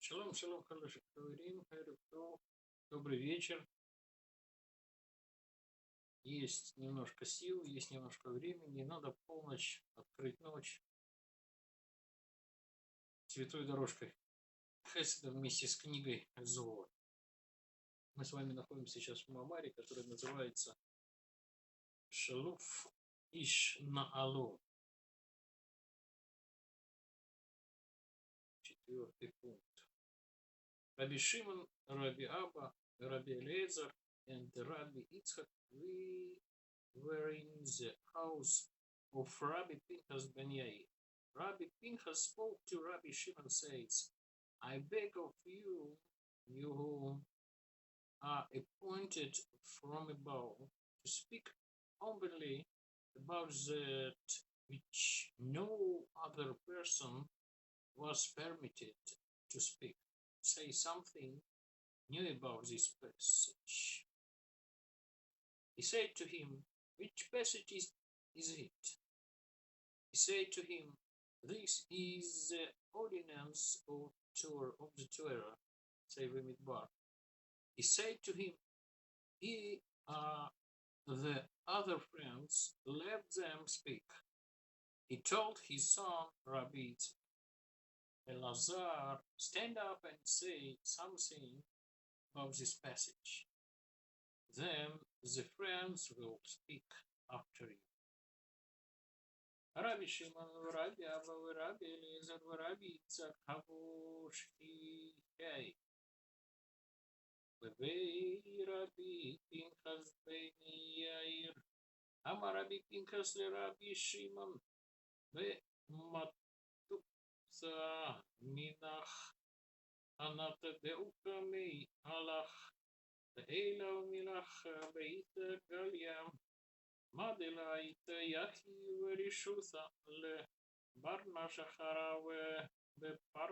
Шалом, шалом, хороших говорим, добрый вечер. Есть немножко сил, есть немножко времени. Надо полночь открыть ночь святой дорожкой Хеседа вместе с книгой Зоар. Мы с вами находимся сейчас в Мамаре, который называется Шалуф Иш Наалу. Четвертый пункт. Раби Шимон, Раби Аба, Раби Элиэзер and Раби Ицхак, we were in the house of Rabbi Pinchas ben Yair. Rabbi Pinchas spoke to Rabbi Shimon, says, I beg of you, you who are appointed from above, to speak openly about that which no other person was permitted to speak. Say something new about this passage. He said to him, which passage is it? He said to him, this is the ordinance of the Torah, say Midbar. He said to him, he the other friends, let them speak. He told his son Rabbi Elazar, stand up and say something about this passage. Then the friends will speak after you. Rabbi Shimon, Rabbi Abba, Rabbi Eliezer, Rabbi Yitzchak, Havushi, Hey. Rabbi Pinchas ben Yair. Amar Rabbi Pinchas le Rabbi Shimon. Matupsa minach. Anat beukami alach. Eila milach beita galyam. Madelaita yahi verishutha le barna shachara bepar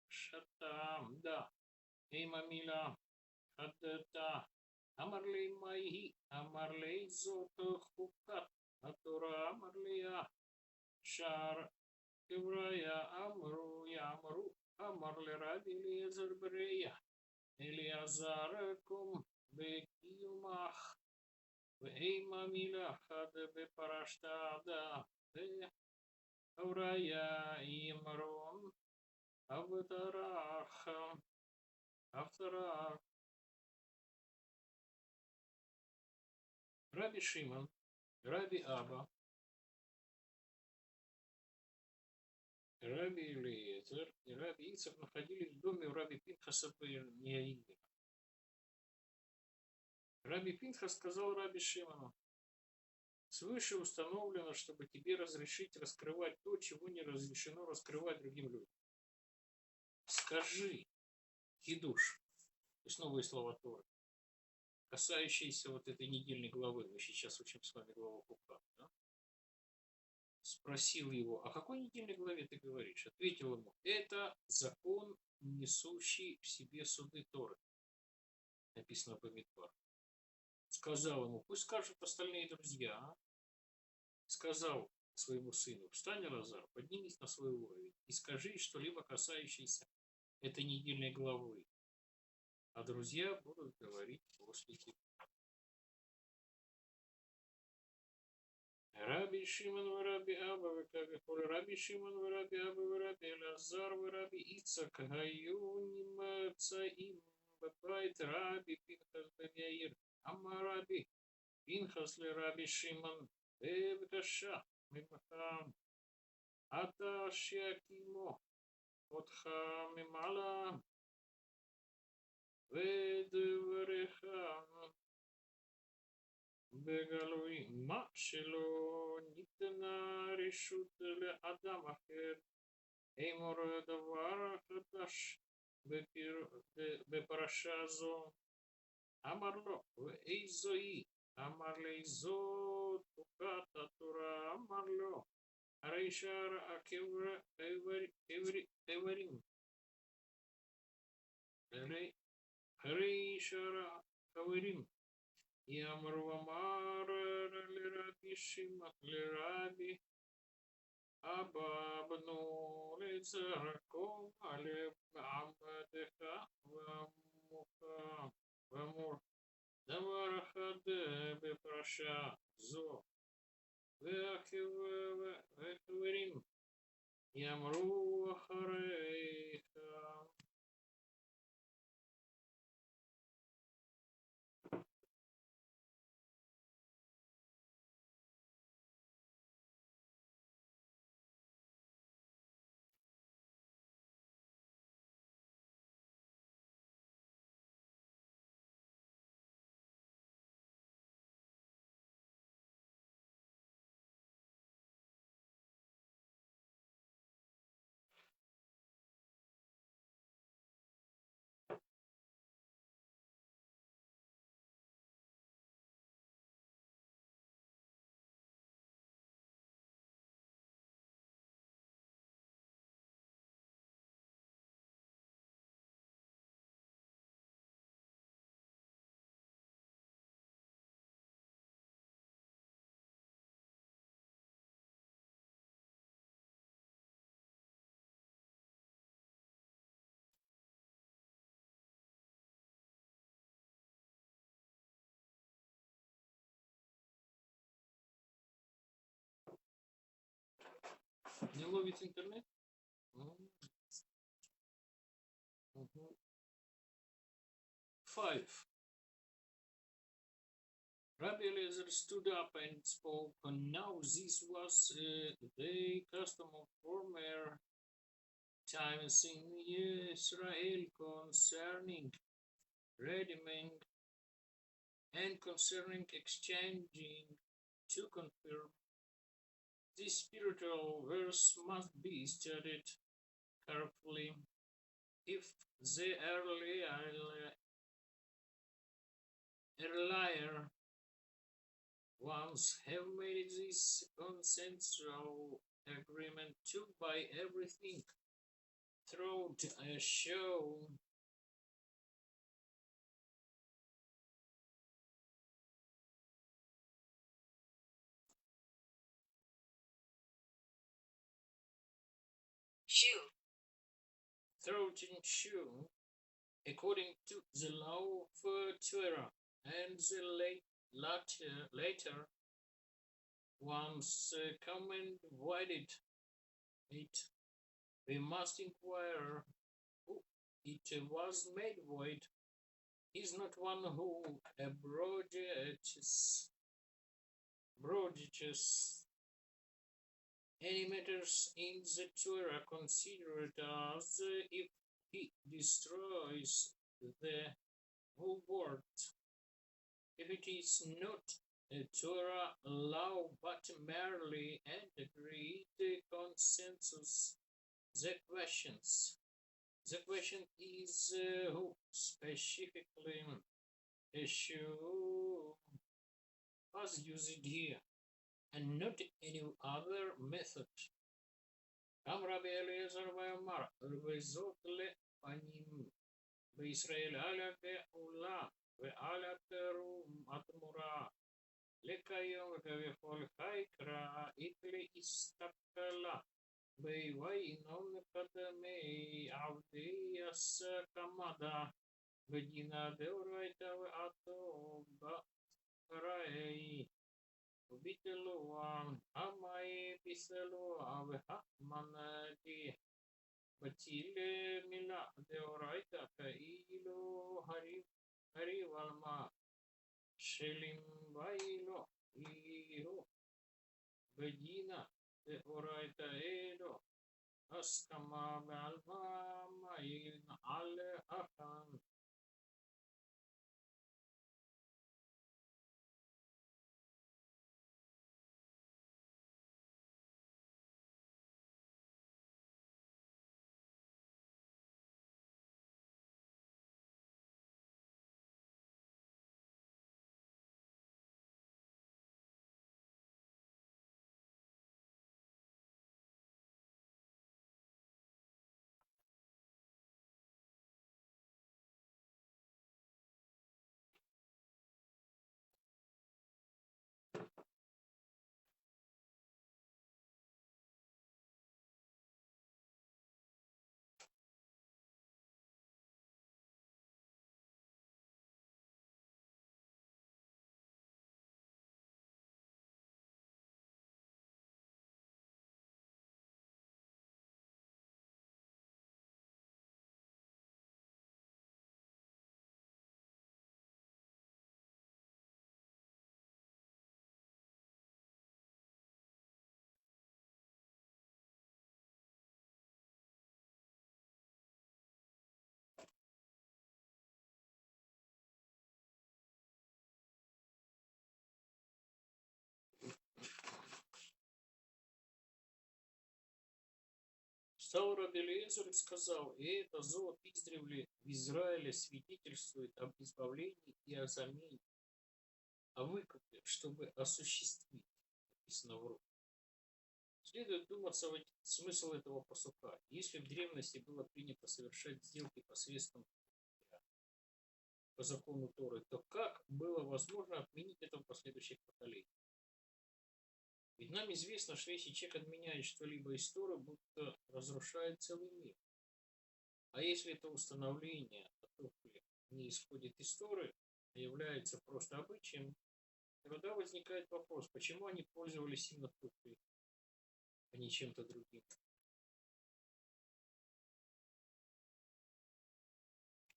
shatam da ema mila hadata amarle maihi amarle zot Hukat atora amarle shar kevraya amru yamru amarle Rabbi Eliezer bereya Eleazar kum בקיומך, ואימה מילה חד בפרשת דה, והוריה ימרון, אבטרח, Раби Шимон, Раби Аба, Раби Элиэзер и Раби Ицхак находились в доме у Раби Пинхаса бен Яира. Раби Пинхас сказал Раби Шимону, свыше установлено, чтобы тебе разрешить раскрывать то, чего не разрешено раскрывать другим людям. Скажи, хидуш, то есть новые слова Торы, касающиеся вот этой недельной главы, мы сейчас учим с вами главу Хукат, да? Спросил его, о какой недельной главе ты говоришь? Ответил ему, это закон, несущий в себе суды Торы, написано по Мидбар. Сказал ему, пусть скажут остальные друзья. Сказал своему сыну, встань, Элазар, поднимись на свой уровень и скажи что-либо касающееся этой недельной главы. А друзья будут говорить после тебя. Раби Шимон, Раби Аба, Раби Шимон, Раби Аба, Раби Элазар, Раби Ицхак, Гаю Нимцаим, Бабайт, Раби Пинхас бен Яир, Ама Раби Пинхас ле Раби Шимон, בבקשה ממך, אתה שיקימו אותך ממעלה, ודבריך בגלוי, מה שלא ניתנה רשות לאדם אחר, אמור דבר חדש בפרשה זו. אמר לו, ואיזו היא? אמר לי זאת חוקת התורה, אמר לו, הרי שאר הקברים, הרי שאר הקברים, יאמרו אמר לרבי שמעון, לרבי אבא בנו זרקו על עבדך ואמור דבר אחד בפרשה זו, והחברים יאמרו אחריך. Не ловит интернет? Мгм. 5. Rabbi Eliezer stood up and spoke, and now this was the custom of former times in Israel concerning redeeming and concerning exchanging. To confirm, this spiritual verse must be studied carefully. If the earlier ones have made this consensual agreement to buy everything throughout a show, according to the law of Torah, and the later ones come and voided it, we must inquire who it was made void. Is not one who broaches any matters in the Torah considered as if he destroys the whole world. If it is not a Torah law but merely an agreed consensus, the question is who specifically issue was used here, and not any other method. גם רבי אליעזר ואמר, וזאת לפנים בישראל על הגאולה ועל התמורה, לכיום וכביכול חיקרא איתלי הסתכלה, ויינון קדמי עבדי הסקמדה, ודינה דאורייתא ועתו בראי. וביטלוה, המאי ביסלוה, והמנדי, בטיל מילה דאורייתא, כאילו הריב על מה, שלמבאי לו, איהו, בדינה דאורייתא אלו, הסכמה ועל מה מעין על החן. Встал раби Элиэзер и сказал: и это золото издревле в Израиле свидетельствует об избавлении и о замене, о выкупе, чтобы осуществить, написано в Рук. Следует думаться в смысл этого пасука. Если в древности было принято совершать сделки посредством по закону Торы, то как было возможно отменить это в последующих поколениях? Ведь нам известно, что если человек отменяет что-либо из Торы, будто разрушает целый мир. А если это установление о туфле не исходит из Торы, а является просто обычаем, тогда возникает вопрос, почему они пользовались именно туфлей, а не чем-то другим.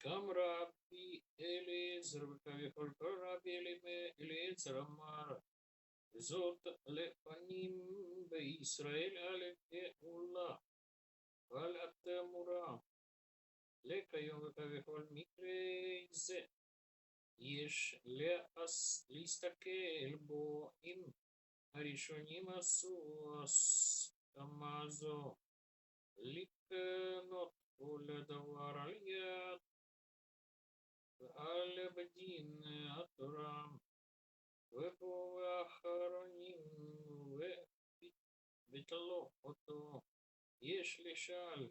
Кам раби Элиэзер векавихоль раби Элиэзер амар זאת לפנים בישראל א' גאולה, אבל התמורה לכיום וכבכל מקרה זה יש להסתכל בו אם הראשונים עשו הסכמה זו לקנות כל דבר על יד ועל בדין התורה ופה האחרונים וביטלו אותו. יש לשאול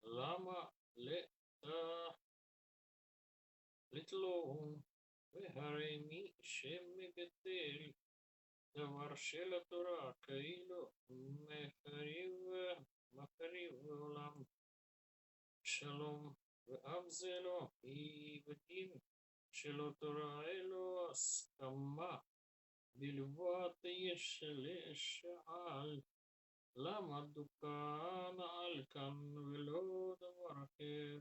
למה לתלו, והרי מי שמבטל דבר של התורה כאילו מחריב עולם שלום, ואף זה לא היא בדין שלא תורה אלו הסכמה בלבד. יש לשאול למה דוכן על כאן ולא דבר אחר.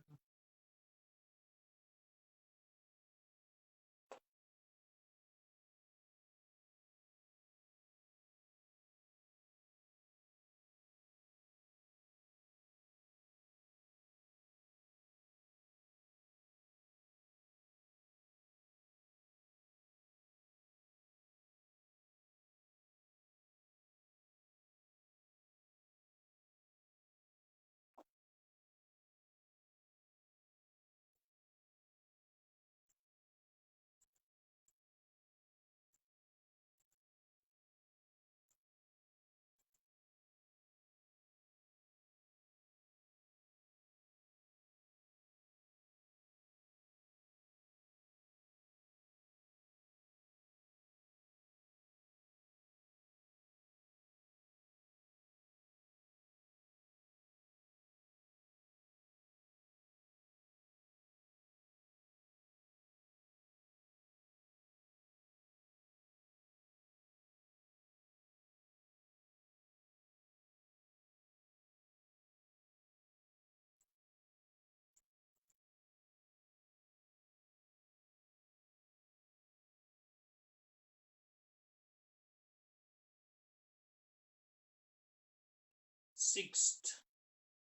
Sixth.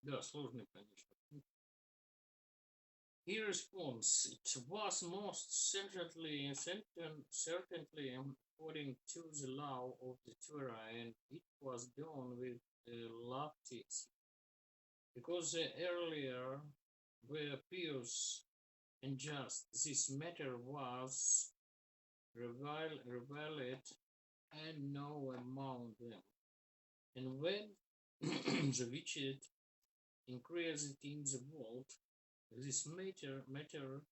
Да, сложный, конечно. He responds, it was most certainly according to the law of the Torah, and it was done with lofty, because the earlier were pious and just. This matter was revealed and known among them. And when the wicked increased in the world, this matter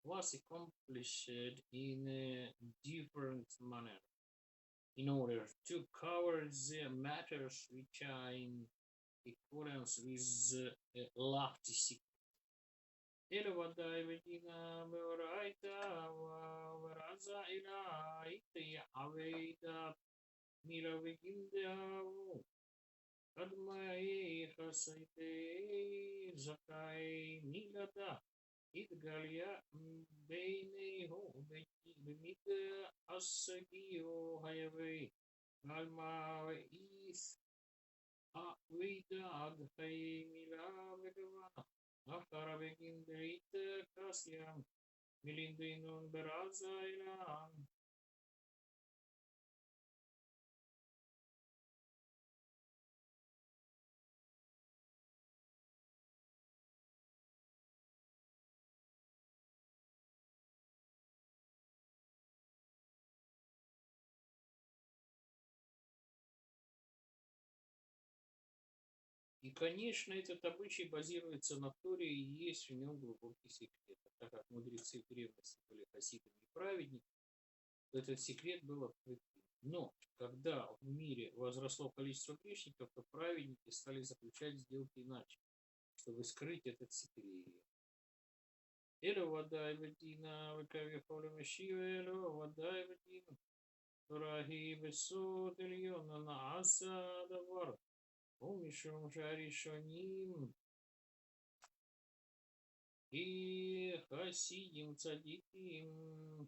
was accomplished in a different manner, in order to cover the matters which are in accordance with lofty secret. אלא ודאי ודינה ואורייתא ורזה אלייתא עבדה מילה וגינדהו קדמאי חסדי זכאי מילדה התגליה ביניהו במידה עסגיו היבי עלמא ואיס וידאג חיי מילה וגבה אחר וגינדרית קסיה מלינדינון ברזה אלם. И, конечно, этот обычай базируется на Торе, и есть в нем глубокий секрет. А так как мудрецы в древности были хасидами и праведниками, то этот секрет был открыт им. Но когда в мире возросло количество грешников, то праведники стали заключать сделки иначе, чтобы скрыть этот секрет. אלו ודאי בדינה וכביכול משיב אלו ודאי בדינה. תורה היא בסוד עליון נעשה הדבר ומשום שהראשונים היא חסידים צדיקים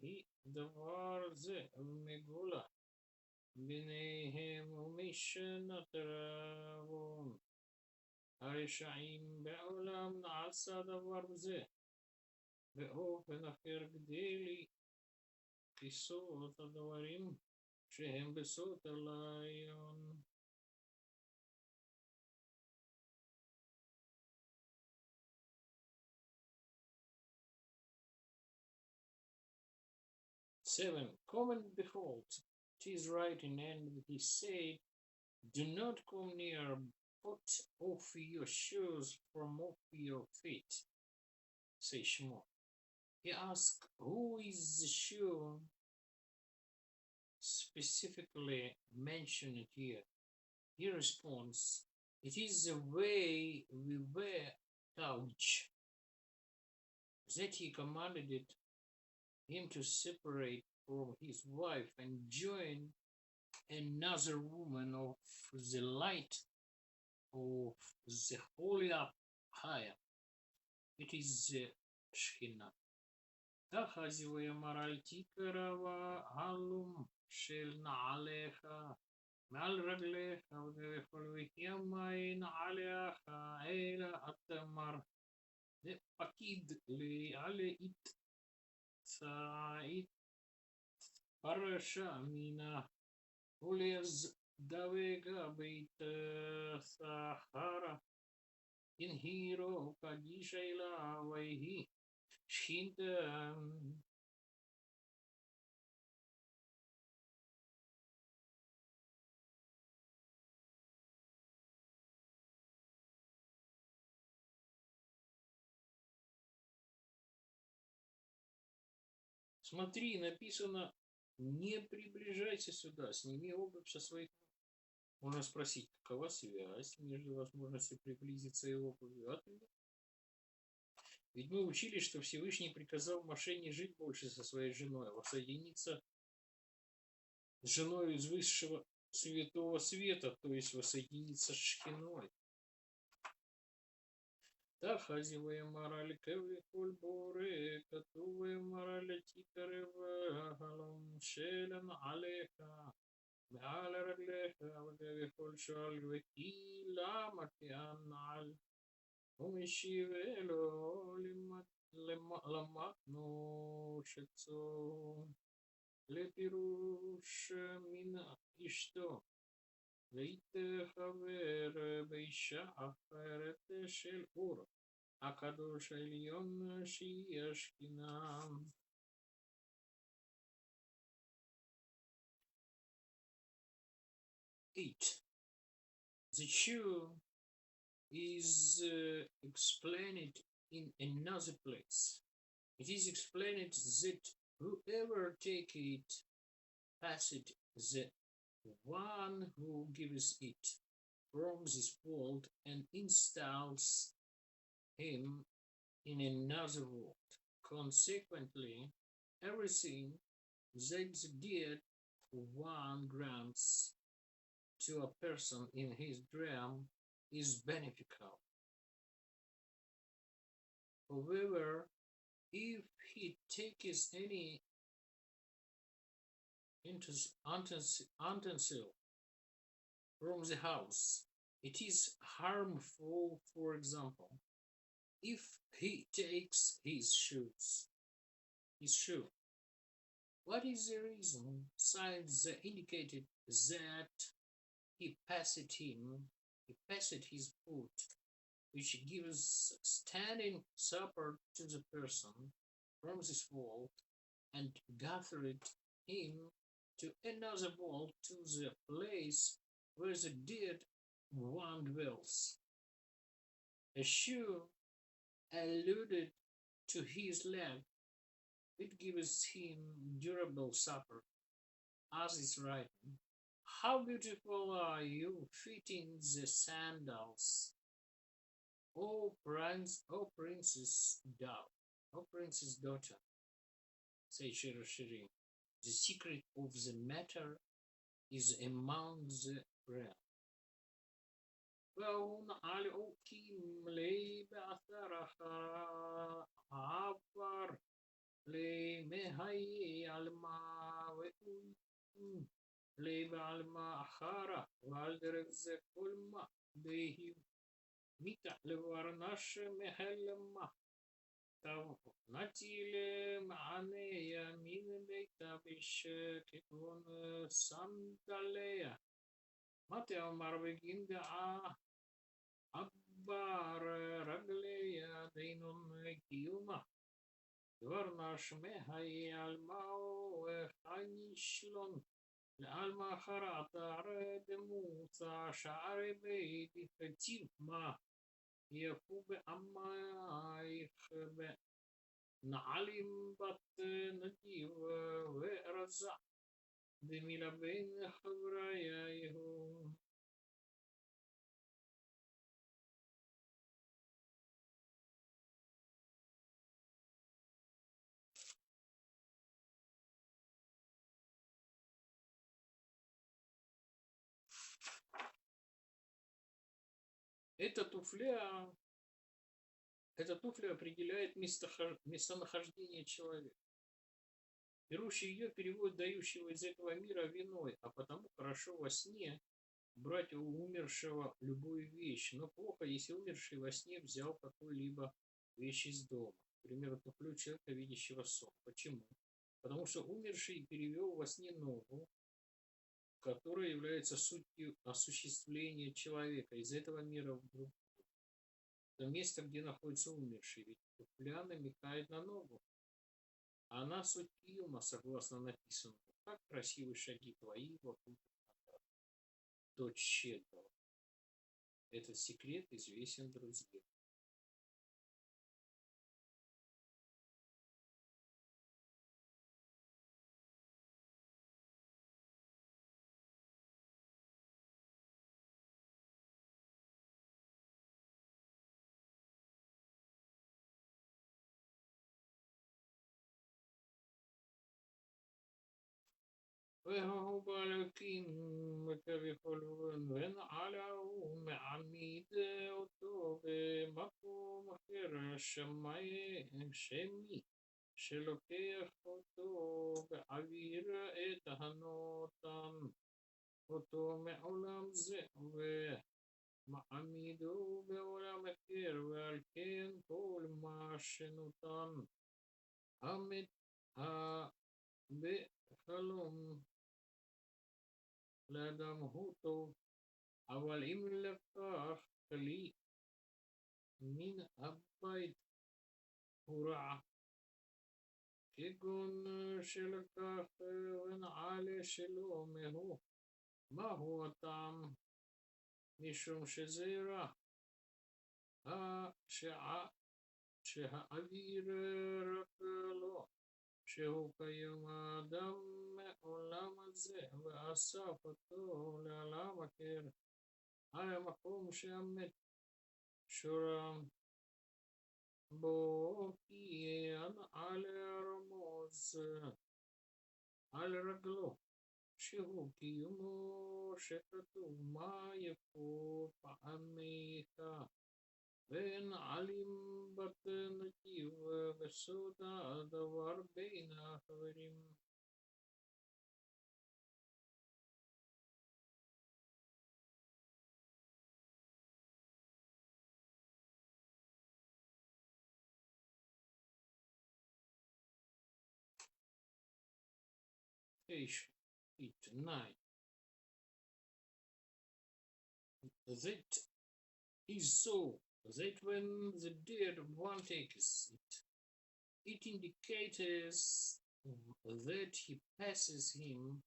היא דבר זה מגולה ביניהם ומשנת רבון הרשעים בעולם נעשה דבר זה באופן אחר כדי לכיסות הדברים שהם בסוד עליון. Seven. Come and behold, it is writing, and he said, do not come near, put off your shoes from off your feet. Say Shmo. He asked, who is the shoe specifically mentioned here? He responds, it is the way we wear touch. That he commanded him to separate from his wife and join another woman of the light of the holy higher. It is the Shekhinah. תחזיו מרל תיקרבה הלום של נעליך מעל רגליך ובכל ויהי נעליך אלא התמר דפקיד לעלית צעית פרשה מינה ולז דבקה בית סחרה ינהירו קדישה אלה ויהי שכינתה. Смотри, написано, не приближайся сюда, сними обувь со своих ног. Можно спросить, какова связь между возможностью приблизиться и обувью? Ответ. Ведь мы учили, что Всевышний приказал Моше не жить больше со своей женой, а воссоединиться с женой из высшего святого света, то есть воссоединиться с Шхиной. תחזי ויאמר אל כל בורא כתוב ויאמר אל תקרב החלום של נעליך מעל רגליך וכביכול שואל וכי למה כי הנעל ומשיב אלו למדנו שצום לפירוש מן אשתו להתחבר באישה אחרת של אור הקדוש העליון שהיא השכינה. 8. The shoe is explained in another place. It is explained that whoever take it passeth the one who gives it from this world and installs him in another world. Consequently, everything that the dead one grants to a person in his dream is beneficial. However, if he takes any utensil from the house, it is harmful. For example, if he takes his shoe, what is the reason, besides the indicated that he passed his foot, which gives standing support to the person from this world, and gathered him to another world, to the place where the dead one dwells. A shoe alluded to his leg. It gives him durable support, as is written. How beautiful are you fitting the sandals, O princess daughter, said Shirashiri. The secret of the matter is among the realm. وهنا على أقيم لي بأثرها عبر لي مهي الماء لي بعلما أخارة والدرك ذا كل ما به ميتا لورناش مهلما تاو نتيلي معني يمين بيتا بيش كتون سامداليا متى أمر بجند أكبر رجلي دين كيوما دورنا شمها الماء خانيشلون لألما خرعت عرد موسى شعر بيدي فتيم ما يكوب أما يخب نعلم بط نجيب ورزع دميل بين خبرايا. Эта туфля, эта туфля определяет местонахождение человека. Берущий ее переводит дающего из этого мира виной, а потому хорошо во сне брать у умершего любую вещь, но плохо, если умерший во сне взял какую-либо вещь из дома. К примеру, туфлю человека, видящего сон. Почему? Потому что умерший перевел во сне ногу, которая является сутью осуществления человека из этого мира в другой. То место, где находится умерший, ведь туфля намекает на ногу. Она суть Илма, согласно написанному. Как красивы шаги твои вокруг дочь щедрого. Этот секрет известен друзьям. وهو بالكين مكبفلون وين على معميد وتوب مكو مخير شمي שלוקח אותו באוויר את הנותן אותו מעולם זה ומעמידו בעולם אחר ועל כן כל מה שנותן בחלום לאדם הוא טוב, אבל אם לקח כלי מן הבית הוא רע, כגון שלקח ונעלה שלא מהו הטעם? משום שזה רע, שהאוויר רק לו, שהוא כיום האדם מעולם הזה, ואסף אותו לעולם אחר, על המקום שהמת שורם בו, כי על הרמוז על רגלו, שהוא קיומו שכתוב מה יפו פעמיך, ונעלים בת נתיב בסוד הדבר בין החברים. Page 9. That is so that when the dead one takes it, it indicates that he passes him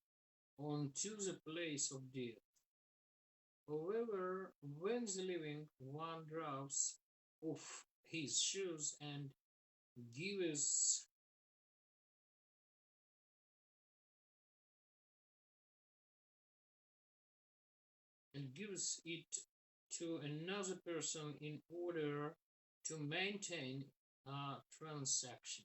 on to the place of death. However, when the living one drops of his shoes gives gives it to another person in order to maintain a transaction.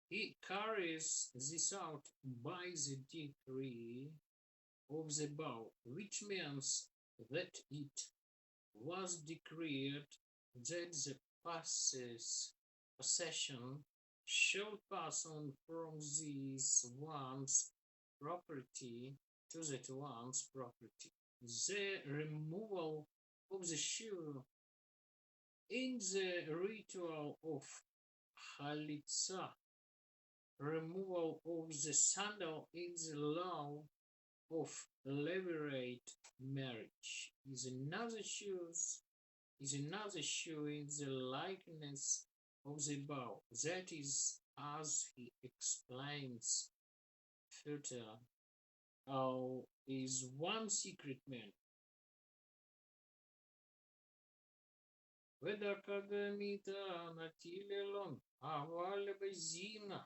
He carries this out by the decree of the bow, which means that it was decreed that the possession shall pass on from this one's property to that one's property. The removal of the shoe in the ritual of Halitza, removal of the sandal in the law of levirate marriage is another shoe in the likeness of the bow. That is, as he explains further, is one secret man. ודקדמיתה נטיללון, אבל בזימנה,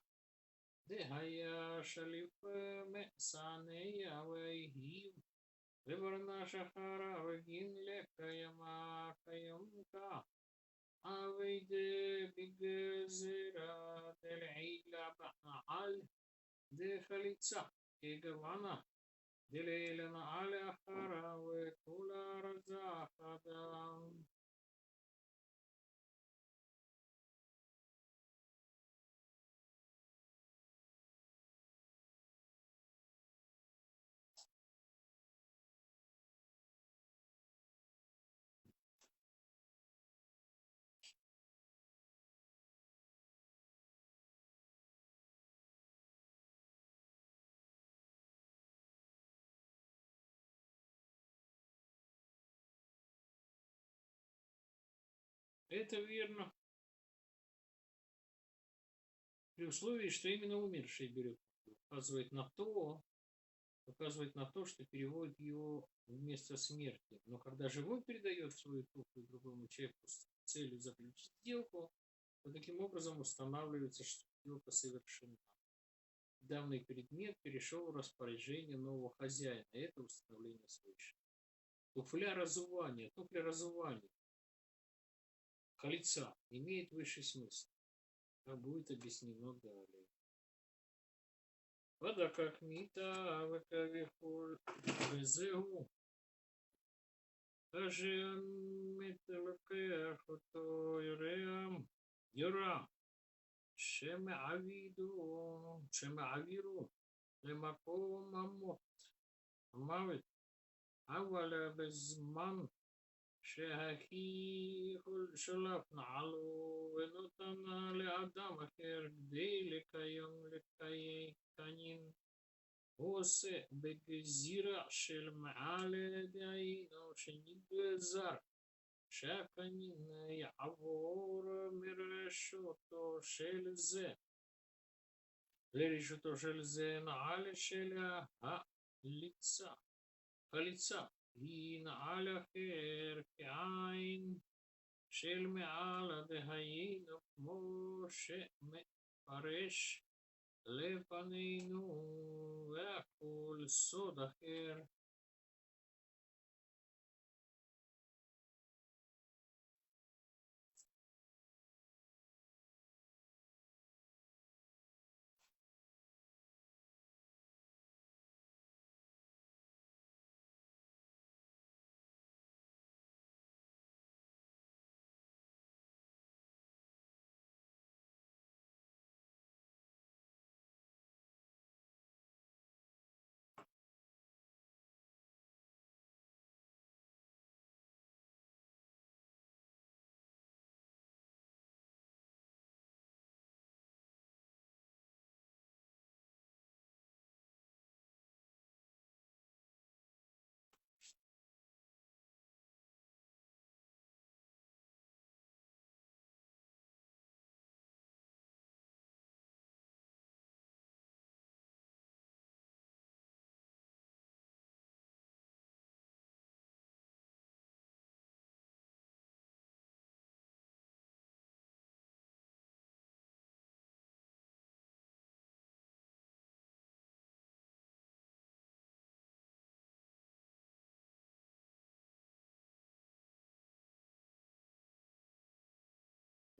דהיה שליף מסניה ויהיב, וברנה שחרה וגין לקיימה קיימתה, אבד בגזרה דלעילה בעל, דחליצה כגוונה, דלילנה על אחרה וכולה רזה חדה. Это верно, при условии, что именно умерший берет туфлю. Указывает на то, что переводит его в место смерти. Но когда живой передает свою туфлю другому человеку с целью заключить сделку, то таким образом устанавливается, что сделка совершена. Данный предмет перешел в распоряжение нового хозяина. Это установление свыше. Туфля разувания, халица имеет высший смысл, как будет объяснено далее. Вода как мита, векавихуль, везеу. Даже металкех, то юрам, שמעבירו למקום המוות, אבל בזמן שהכי שלף נעלו ונותנה לאדם אחר כדי לקיים הוא עושה בגזירה של מעל דהיינו שנגזר שהקנין יעבור מרשותו של זה לרשותו של זה נעל של החליצה היא נעל אחר כעין של מעל דהיינו כמו שמפרש לפנינו והכל סוד אחר.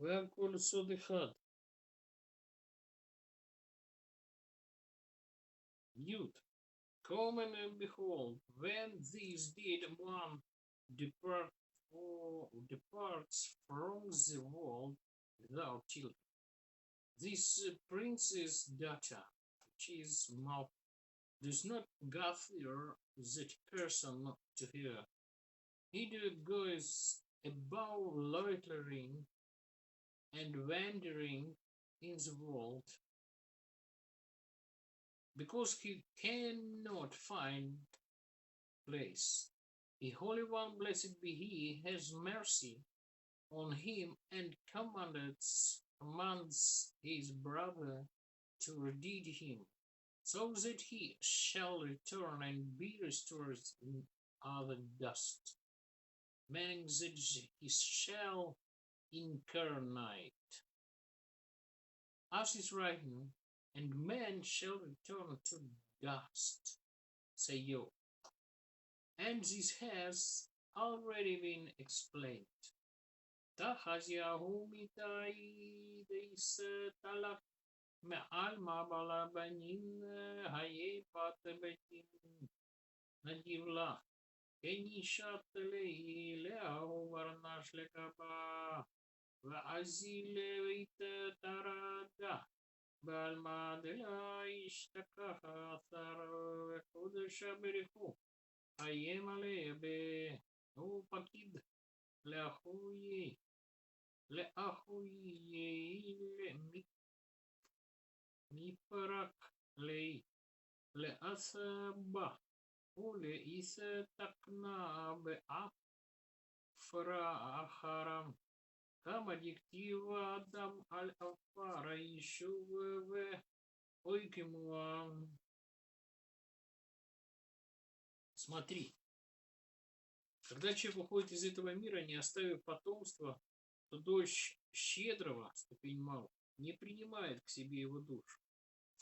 והכל סוד אחד. Yud. Come and behold, when this did one depart departs from the world without children. This prince's daughter, which is mouth, does not gather that person to her. He goes about loitering and wandering in the world because he cannot find place. The Holy One, blessed be He, has mercy on him and commands his brother to redeem him, so that he shall return and be restored in other dust, meaning that he shall incarnate. As is written, and man shall return to dust, say you. And this has already been explained. תחזיהו מיתי דייס תלך מעל מבל הבנים היה בת ביתים נדיב לה כנישת לי לאהו ורנש לקבה ועזי לבית תרדה בעלמה דלה ישתכח עשר וחודש בריחו היה מלא הוא פקיד לאחויי מפרק לי לעשבה ולהסתכנה באפרה אחרם כמה דכתיב אדם על עפר היישוב ואוי כמוהם. Смотри, когда человек уходит из этого мира, не оставив потомства, то дочь щедрого, ступень мал, не принимает к себе его душу.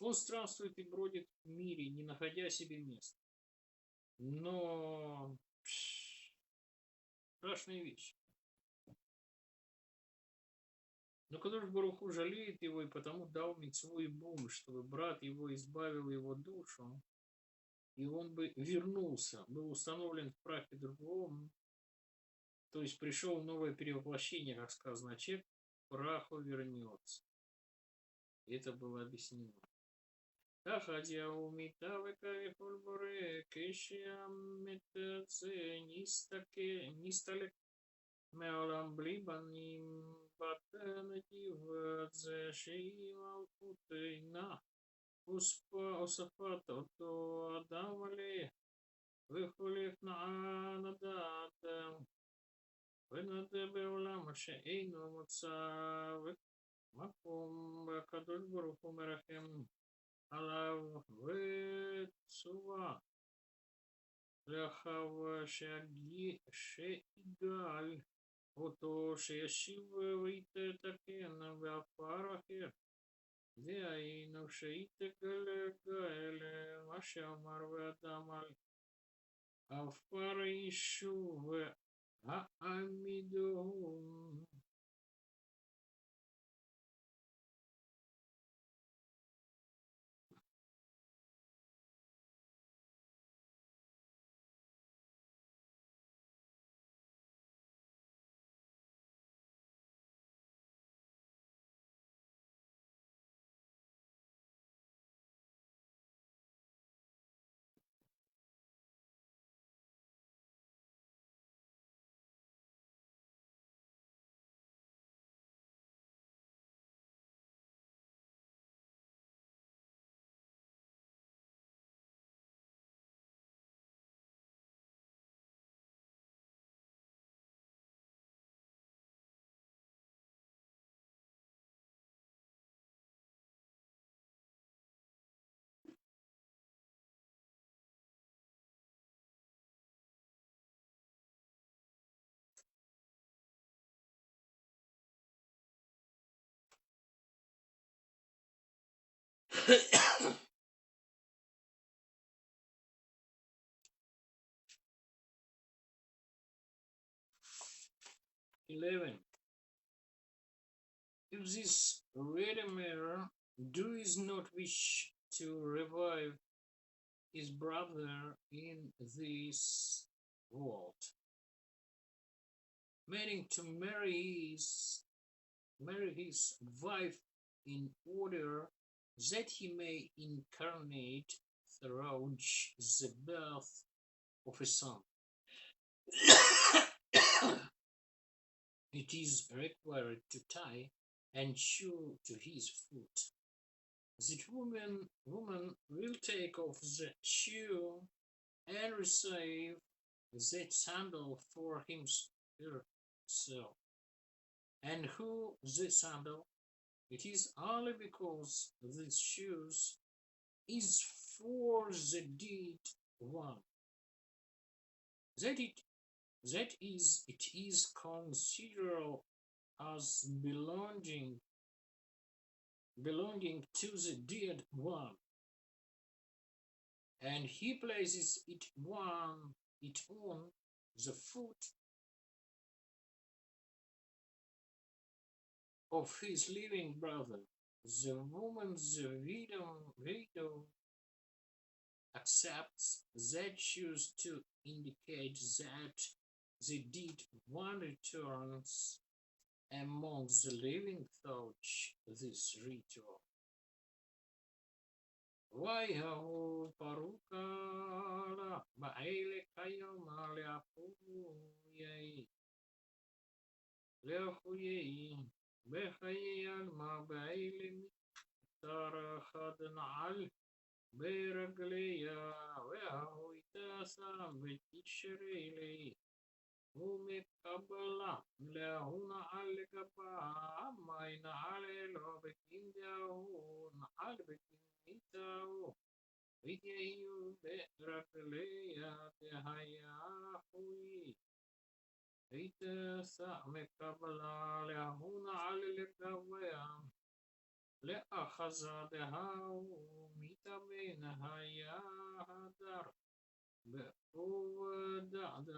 Он странствует и бродит в мире, не находя себе места. Но страшная вещь. Но Кадош Барух Ху жалеет его и потому дал мицву и бум, чтобы брат его избавил его душу, и он бы вернулся, был установлен в прахе другом, то есть пришел новое перевоплощение, как сказано, человек к праху вернется. И это было объяснено. מעולם בלי בנים, בת נתיב זה שהיא מלכות עינה, הוספת אותו אדם מלא, וחולף נען הדעת, ונדע בעולם שאינו מוצא מקום, והקדוש ברוך הוא מרחם עליו וצווה לאחר שיגאל אותו שישיב ויתקן בעפר אחר. דהיינו שיתגלגל מה שאמר ואדם על עפר יישוב העמידו. If this Redeemer does not wish to revive his brother in this world, meaning to marry his wife in order that he may incarnate through the birth of a son. It is required to tie and shoe to his foot. That woman will take off the shoe and receive that sandal for herself. And who the sandal? It is only because this shoes is for the dead one that it is considered as belonging to the dead one, and he places it on the foot of his living brother. The woman, the widow, accepts that shoes to indicate that the dead one returns among the living through this ritual. ויהו פרוקה באלה כיום לאחויי בחיי עלמא באלה מתר אחד נעל ברגליה והוא יתעשה ותשרי לי ומקבלה להוא נעל לגבה מי נעל אלו בקינדהו נעל בקינדהו ותהיו ברגליה דהיה חוי ותעשה מקבלה להוא נעל לגביה לאחזה דהו מתאמן היה הדר בעובדעדם.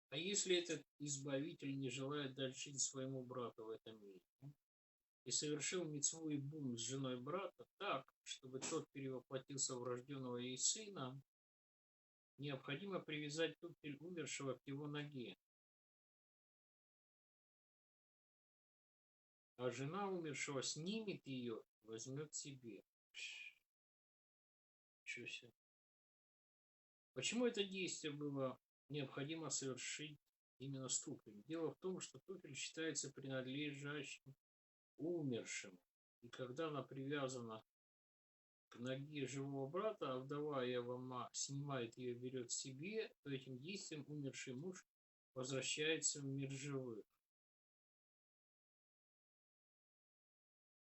А если этот избавитель не желает дальше своему брату в этом мире и совершил мицву и бум с женой брата так, чтобы тот перевоплотился в рожденного ей сына, необходимо привязать туфель умершего к его ноге, а жена умершего снимет ее и возьмет себе. Чё себе. Почему это действие было необходимо совершить именно с туфелем? Дело в том, что туфель считается принадлежащим умершему. И когда она привязана к ноге живого брата, а вдова Явама снимает ее и берет себе, то этим действием умерший муж возвращается в мир живых.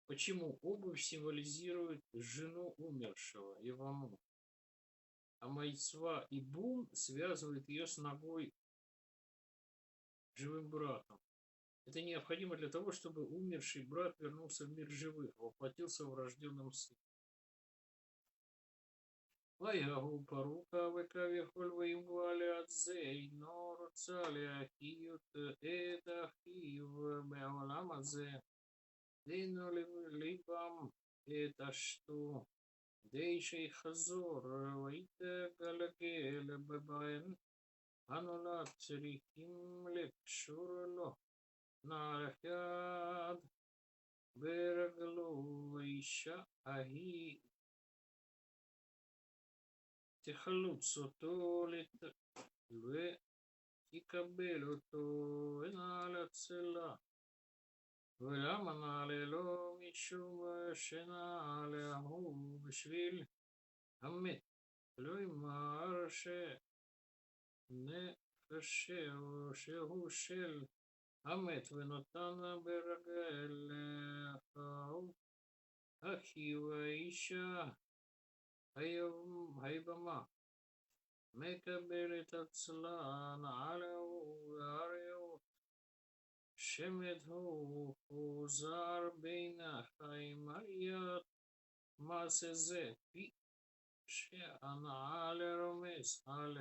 Почему обувь символизирует жену умершего, Яваму, а майцва и бум связывает ее с ногой живым братом? Это необходимо для того, чтобы умерший брат вернулся в мир живых, воплотился в рожденном сыне. ויהו פרוקה וכביכול ויגוע לעצה אינו רוצה להחיות את אחיו בעולם הזה. דהיינו ליבם את אשתו, די שיחזור ויתגלגל בבן הנולד צריכים לקשור לו נעל אחד ברגלו ואישה ההיא תחלוץ אותו ותקבל אותו ונעל הצלה. ולמה נעלה לו? משום שנעלה הוא בשביל המת כלומר שנפשהו שהוא של המת ונותנה ברגל אחיו האישה היבמה מקבלת אצלה נעלהו ואריות שמד הוא חוזר בין החיים על יד מעשה זה פי שהנעל רומז על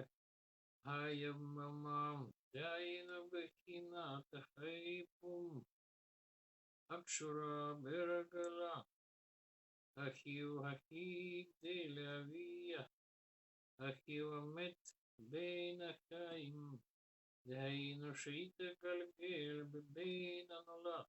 היבמה דהיינו בחינת החיפום הקשורה ברגלה אחיו כדי להביא אחיו המת בין החיים דהיינו שהתגלגל בבין הנולד.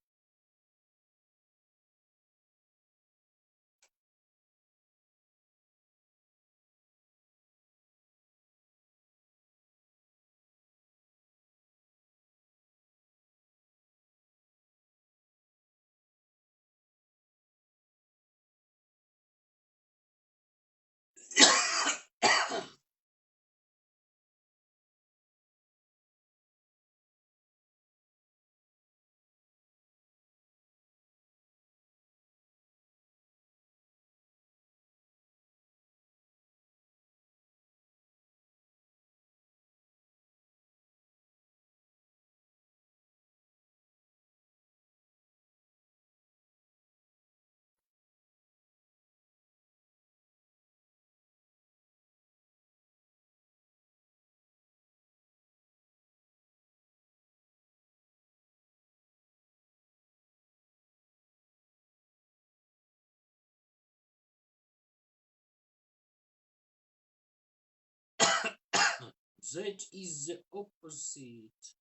That is the opposite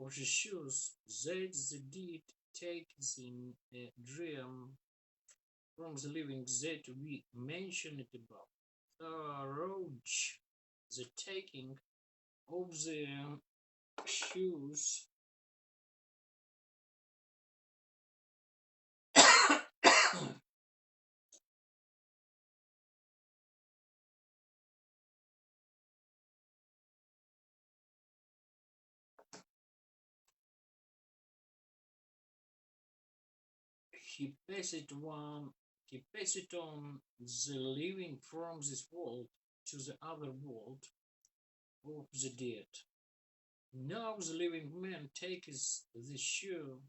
of the shoes that the deed takes in a dream from the living that we mentioned above. The roach, the taking of the shoes he passed it on the living from this world to the other world of the dead. Now the living man takes the shoe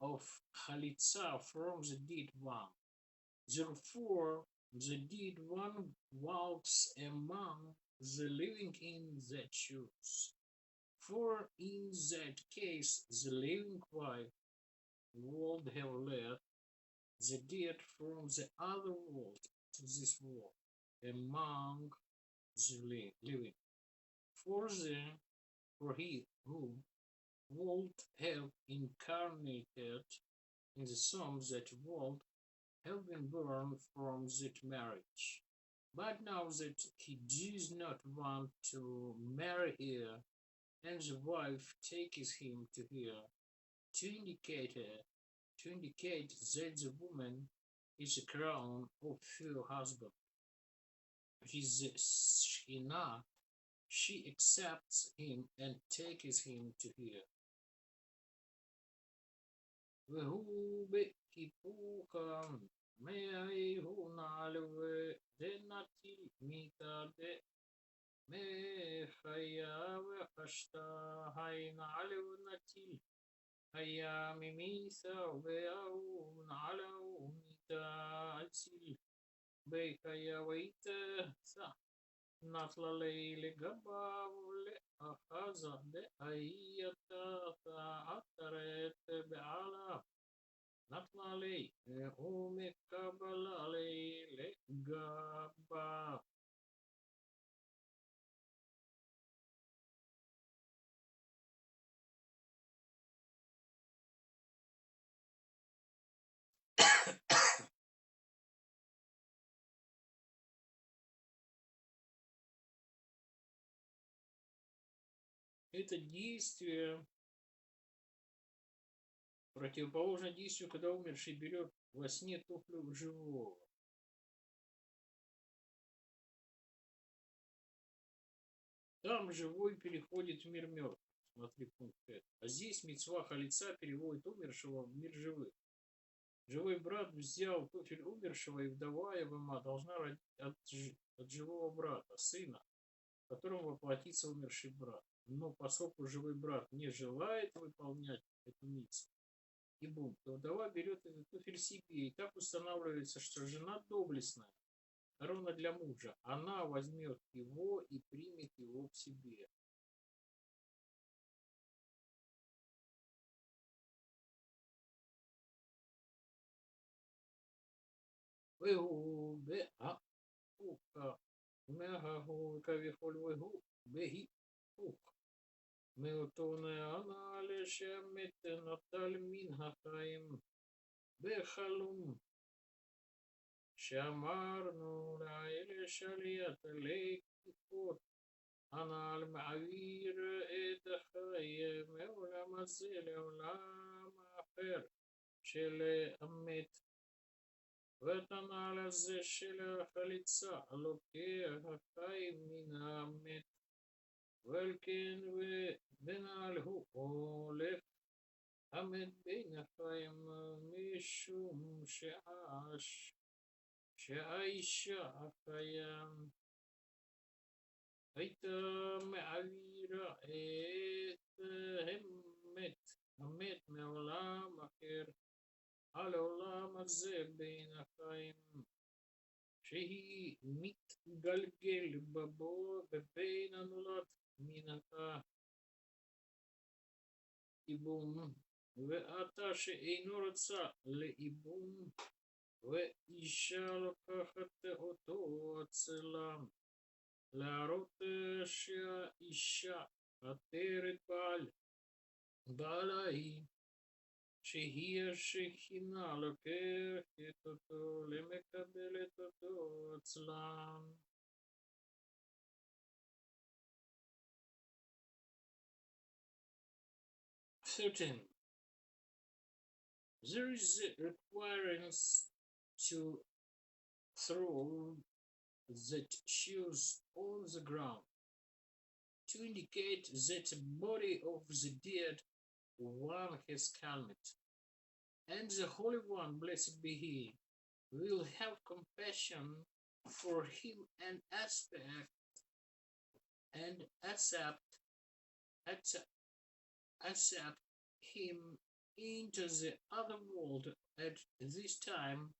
of Chalitza from the dead one. Therefore, the dead one walks among the living in that shoes. For in that case, the living wife would have led the dead from the other world to this world among the living. For he who would have incarnated in the sum that would have been born from that marriage. But now that he does not want to marry her, and the wife takes him to her to indicate that the woman is the crown of her husband. With the Shekhinah, she accepts him and takes him to her. והוא בהיפוכם מהיהו נעל ודנטיל מתעדה מחיה וחשתה היי נעל ונטיל היה ממיסה ובהוא נעלהו מתעציל בחיה ויתסה נטלה לי לגביו לאחזה דאייתה תעתרת בעלה נטלה לי ומקבלה לי לגביו. Это действие противоположно действию, когда умерший берет во сне туфлю живого. Там живой переходит в мир мертвых. Смотри пункт 5. А здесь мицва халица переводит умершего в мир живых. Живой брат взял туфель умершего, и вдова Евама должна родить от живого брата, сына, в котором воплотится умерший брат. Но поскольку живой брат не желает выполнять эту мицву, то вдова берет этот туфель себе, и так устанавливается, что жена доблестная, ровно для мужа, она возьмет его и примет его к себе. מאותו נענה לשמת נטל מן החיים בחלום שאמרנו לאלה שליית לקפות הנעל מעביר את החיים מעולם הזה לעולם האחר של המת ואת הנעל הזה של החליצה לוקח החיים מן המת ועל כן ונעל הוא הולך המת בין החיים משום שהאישה החיה הייתה מעבירה את המת מעולם אחר על העולם הזה בין החיים שהיא מתגלגל בבו ובין הנולד מן האיבום ואתה שאינו רצה לאיבום ואישה לוקחת אותו אצלה להראות שהאישה עטרת בעלה היא שהיא השכינה לוקחת אותו למקבלת אותו אצלה. Certain. There is a requirement to throw that shoes on the ground to indicate that the body of the dead one has calmed, and the Holy One, blessed be He, will have compassion for him and accept him into the other world at this time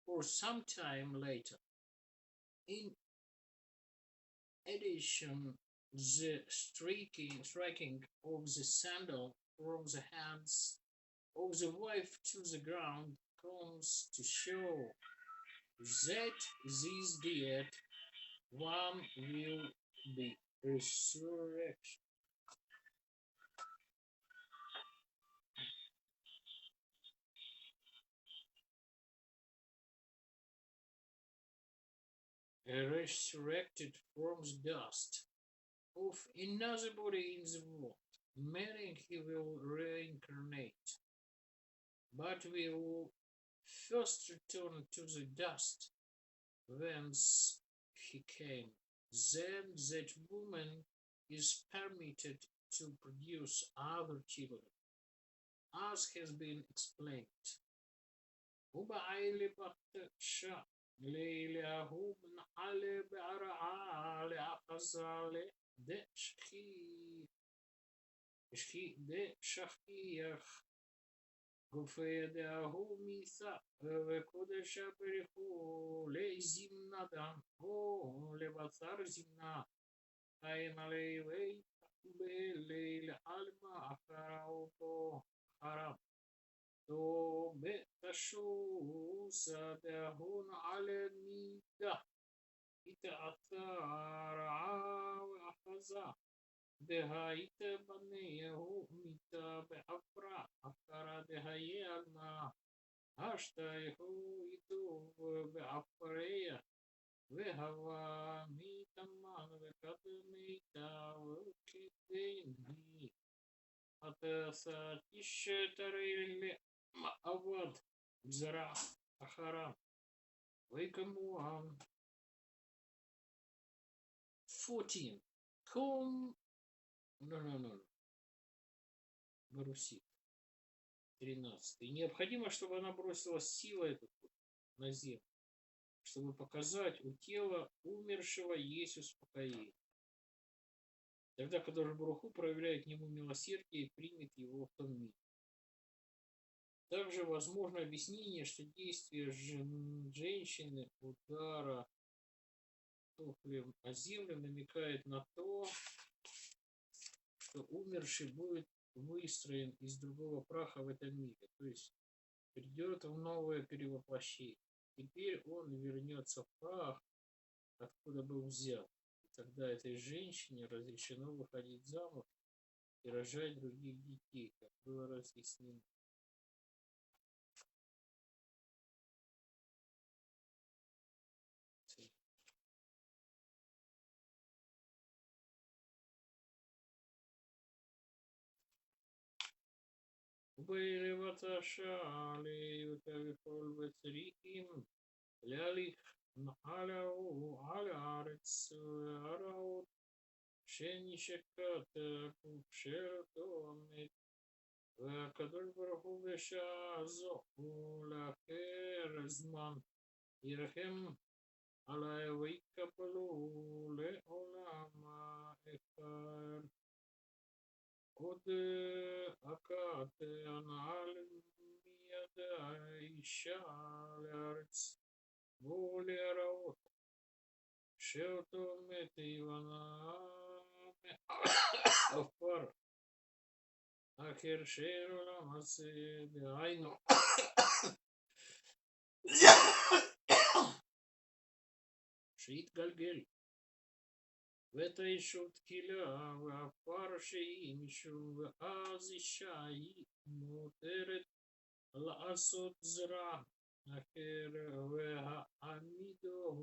or some time later. In addition, the striking of the sandal from the hands of the wife to the ground comes to show that this dead one will be resurrected. Resurrected from the dust of another body in the world, meaning he will reincarnate, but will first return to the dust whence he came. Then that woman is permitted to produce other children, as has been explained. ليله بنعل بعرعا لأخزال دشخيخ גופי דאהו מיסה וקודש בריחו לזמנה דם או לבשר זמנה אין עלי בליל עלמה אחרה אותו חרב تو بتشو سدهون على النيدة يتأثر وأخذ دهايت بنيه ميتا بأفرا أفرا دهاي الماء هشتايهو يدوب بأفرية وهوا ميتا مان وقد ميتا وكديني أتسا تشتري أود زرع أخرى ويكموها 14. whom, no, Барусит, 13. Необходимо, чтобы она бросила силой эту на землю, чтобы показать, у тела умершего есть успокоение. Тогда Кадош Барух Hu проявляет к нему милосердие и примет его в том мире. Также возможно объяснение, что действие женщины удара туфлем о землю намекает на то, что умерший будет выстроен из другого праха в этом мире, то есть придет в новое перевоплощение. Теперь он вернется в прах, откуда был взят. И тогда этой женщине разрешено выходить замуж и рожать других детей, как было разъяснено. ובלבט השעלי וכביכול בצריחים להליך עלהו על הארץ והרעות שנשקת כופשרתו מת והקדוש ברוך הוא בשעה זו ולאחר זמן ירחם עלי ויקבלו לעולם האחר עוד אחת הנעל מיד האישה לארץ ולהראות שאותו מת יבנה מעפר אחר של עולם הזה דהיינו שהתגלגל ותישוב תקילה ועפר שהיא משום ואז אישה היא מותרת לעשות זרע אחר והעמידו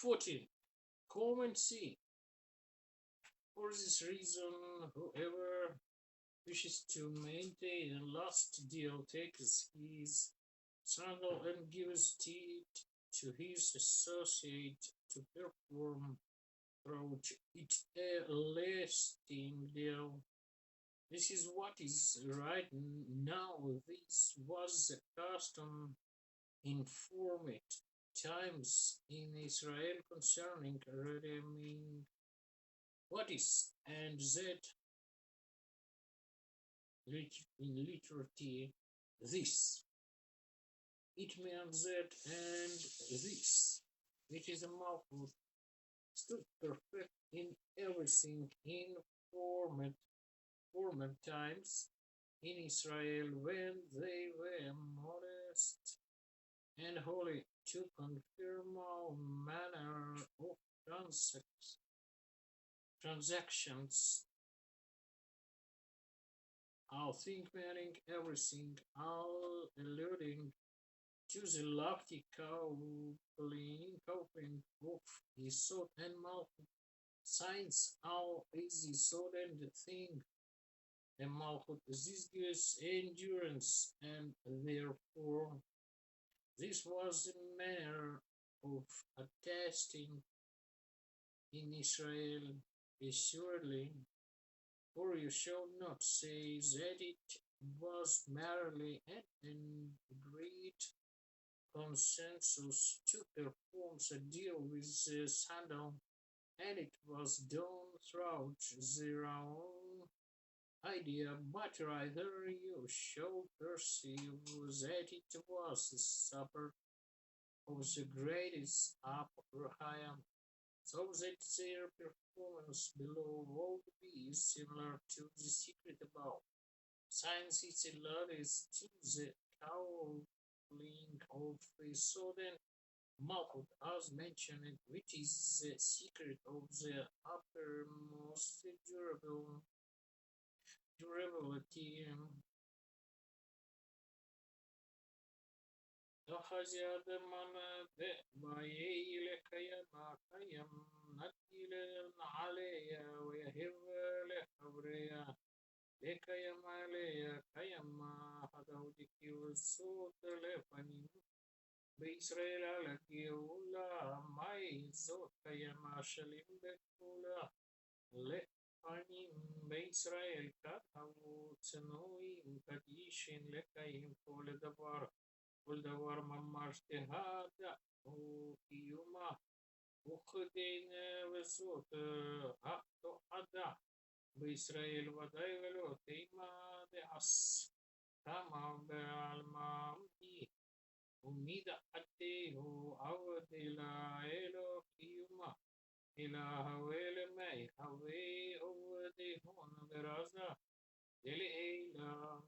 Fourteen. Come and see. For this reason, whoever wishes to maintain a last deal takes his sandal and gives it to his associate to perform throughout it a lasting deal. This is what is right now. This was the custom in former times in Israel concerning redeeming what is, and that in literally this. It meant that and this, which is a mouthful, stood perfect in everything in former times in Israel when they were modest and holy to confirm all manner of transactions, all thing meaning everything, all alluding to the lofty coping of Yesod and Malchut. Science, all is Yesod and the thing, and Malchut this gives endurance, and therefore this was the manner of attesting in Israel assuredly, for you shall not say that it was merely an agreed consensus to perform the deal with the sandal, and it was done throughout their own idea, but rather you shall perceive that it was the supper of the greatest Abraham, so that their performance below would be similar to the secret above. Science is alluded to the cowling of a sudden Malchut, as mentioned, which is the secret of the uppermost durability. أخذ من بيل كيما كيم نكيل علي ويهب لحبريا لكيم علي كيما هدودك والصوت لفني بإسرائيل لك يولا ما يزوت كيما شلم بكولا لفني بإسرائيل كهو تنوي كديشين لكيم كل دبار Кульдавар мамашти гада у киюма ухдейне весот то ада бисраэль вадай велот има де ас тама беалмамди умида атею авдила эло киюма ила хавеле мей хаве овде хон вераза дели эйла.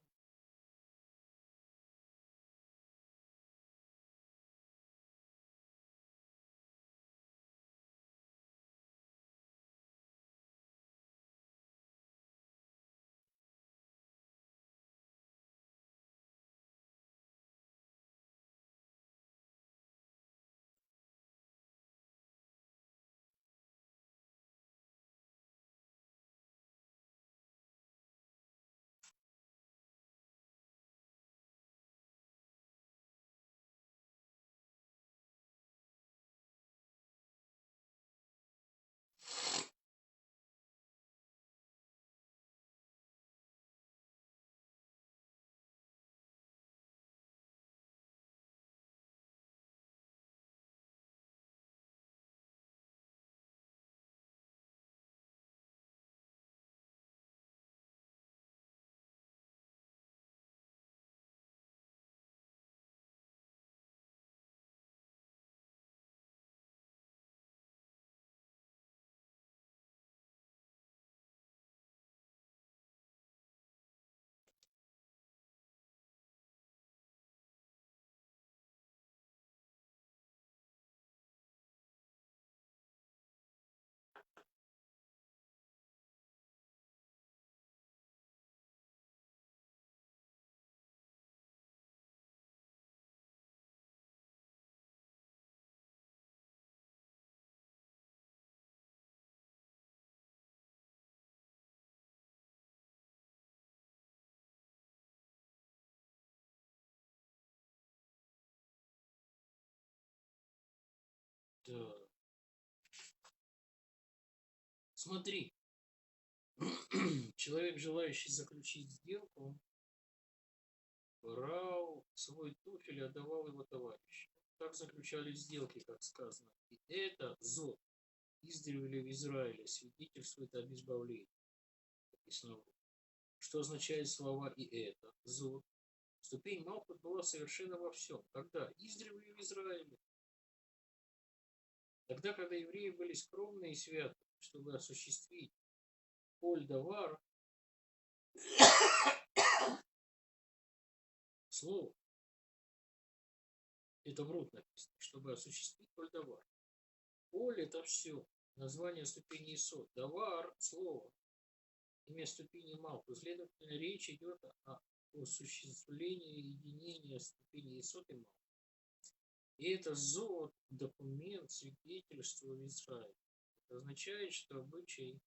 Да. Смотри, человек, желающий заключить сделку, брал свой туфель и отдавал его товарищу. Так заключались сделки, как сказано. И это зод издревле в Израиле свидетельствует об избавлении. Написано. Что означает слова «и это»? Зод. Ступень Малхут была совершенно во всем. Когда? Издревле в Израиле. Тогда, когда евреи были скромны и святы, чтобы осуществить поль давар, слово, это в рот написано, чтобы осуществить поль давар. Поль это все. Название ступени Исод. Давар слово. Имя ступени Малхут. Следовательно, речь идет о осуществлении единения ступени Исод и Малхут. И это зод, документ, свидетельство в Израиле. Это означает, что обычай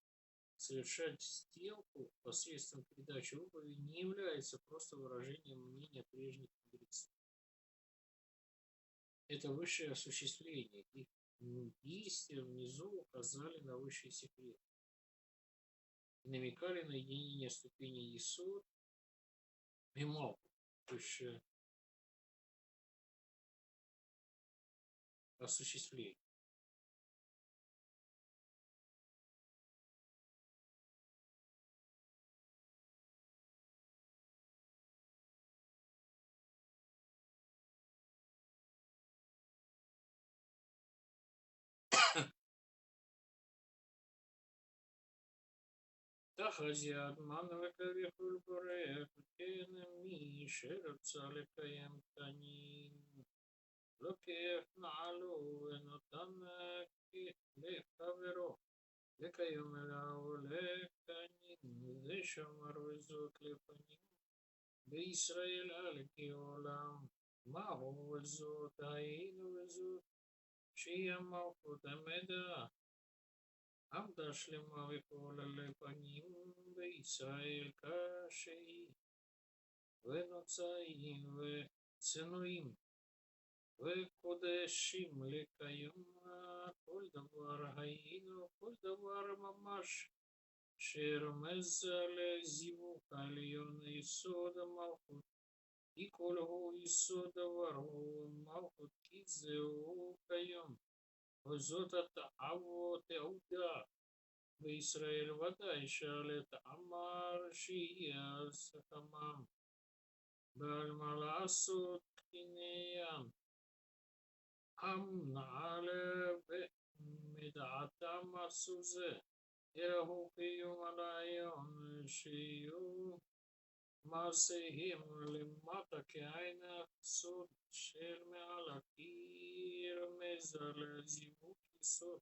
совершать сделку посредством передачи обуви не является просто выражением мнения прежних мудрецов. Это высшее осуществление. Их действия внизу указали на высший секрет и намекали на единение ступени Исод и Малхут, высшее осуществление. תחזיית מן וכביכול בורח, כן מי שרצה לקיים תנין. לוקח נעלו ונותן לחברו, וכיום אליו לקנין, זה שמר וזאת לפנים, בישראל על כעולם. מהו וזאת היינו וזאת, שהיא המלכות עמדה, עמדה שלמה וכל על פנים, בישראל כשהיא, ונוצאים וצנועים, וקודשים לקיים כל דבר היינו, כל דבר ממש, שרמז לזיווג העליון יסוד המלכות, כי כל הוא יסוד דבר הוא מלכות, כי זהו כיום, וזאת התעודה, בישראל ודאי שלט אמר שיהיה סכמם, בעל מה לעשות קניין, נעלה ומדעתם עשו זה, אלא הוא קיום על העליון, שיהיו מעשיהם למטה כעין הסוד של מעלה, כי רמז על זיווג יסוד,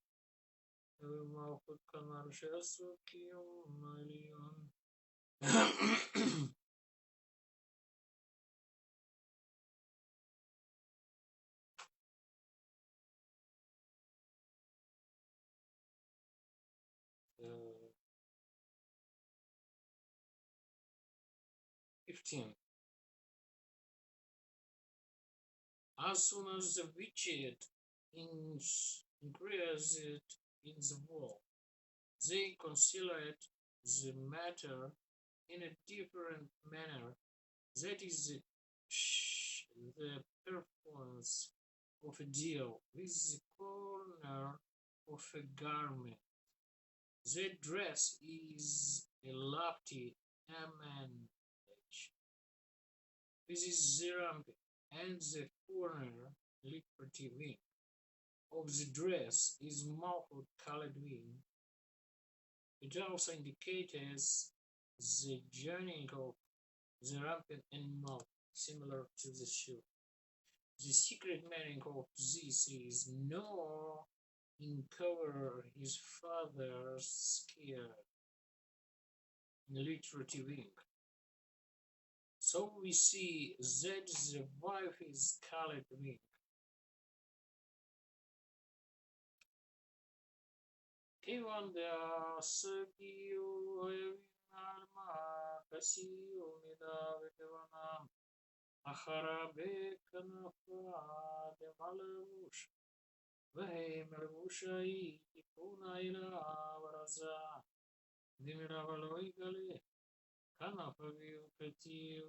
ומלכות כנ"ל שעשו קיום עליון. 15. As soon as the witchet increased in the wall, they considered the matter in a different manner, that is, the performance of a deal with the corner of a garment. The dress is a lofty emanation. This is the rump and the corner liberty wing of the dress is muffled colored wing. It also indicates the joining of the rampant and mouth, similar to the shoe. The secret meaning of this is Noah uncovered his father's scare in literature wing. So we see that the wife is colored wing. כיוון דעסקיו היבין עלמא כסיו מידה וכוונם אחרה בכנפה דמלבוש והם לבושי תיקונה אלה ורזה דמירה ולא יגלה כנף אביו כתיב.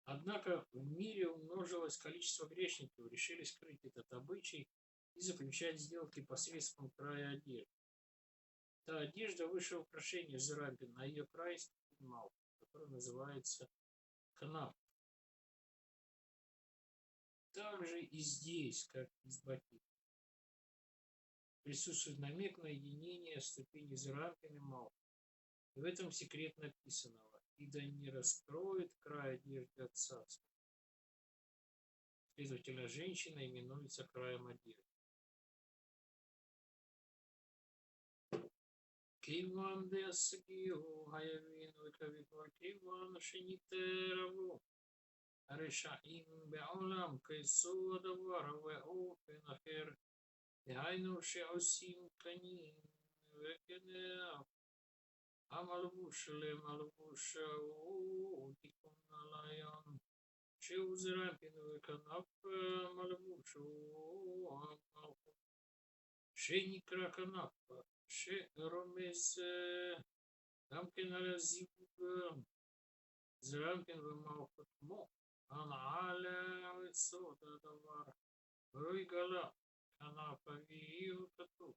Однако в мире умножилось количество грешников, решили скрыть этот обычай и заключать сделки посредством края одежды. Та одежда выше украшения зерабин, на ее край стоит мал, который называется кнап. Также и здесь, как и с бакит, присутствует намек на единение ступени зерабин и мал. И в этом секрет написанного. И да не раскроет край одежды отца. Следовательно, женщина именуется краем одежды. כיוון דעסקיהו היבין וכביכול כיוון שניתרבו הרשעים בעולם כיסו הדבר ואופן אחר, דהיינו שעושים קנין וכנף, המלבוש למלבוש הוא תיקון עליון, שהוא זרפין וכנף מלבוש הוא המלכות, שנקרא כנף, שרומז גם כן על הזיווג, זרפין ומלכות כמו הנעלה וסוד הדבר, ולא יגלה כנף אביהו כתוב,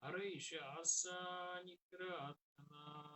Арейша аса никрат она.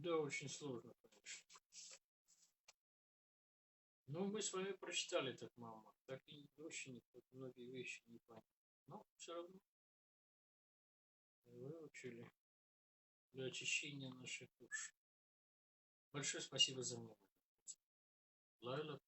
Да, очень сложно, конечно. Ну, мы с вами прочитали так мало. Так и очень многие вещи не понятны. Но все равно выучили для очищения наших душ. Большое спасибо за внимание. Лайла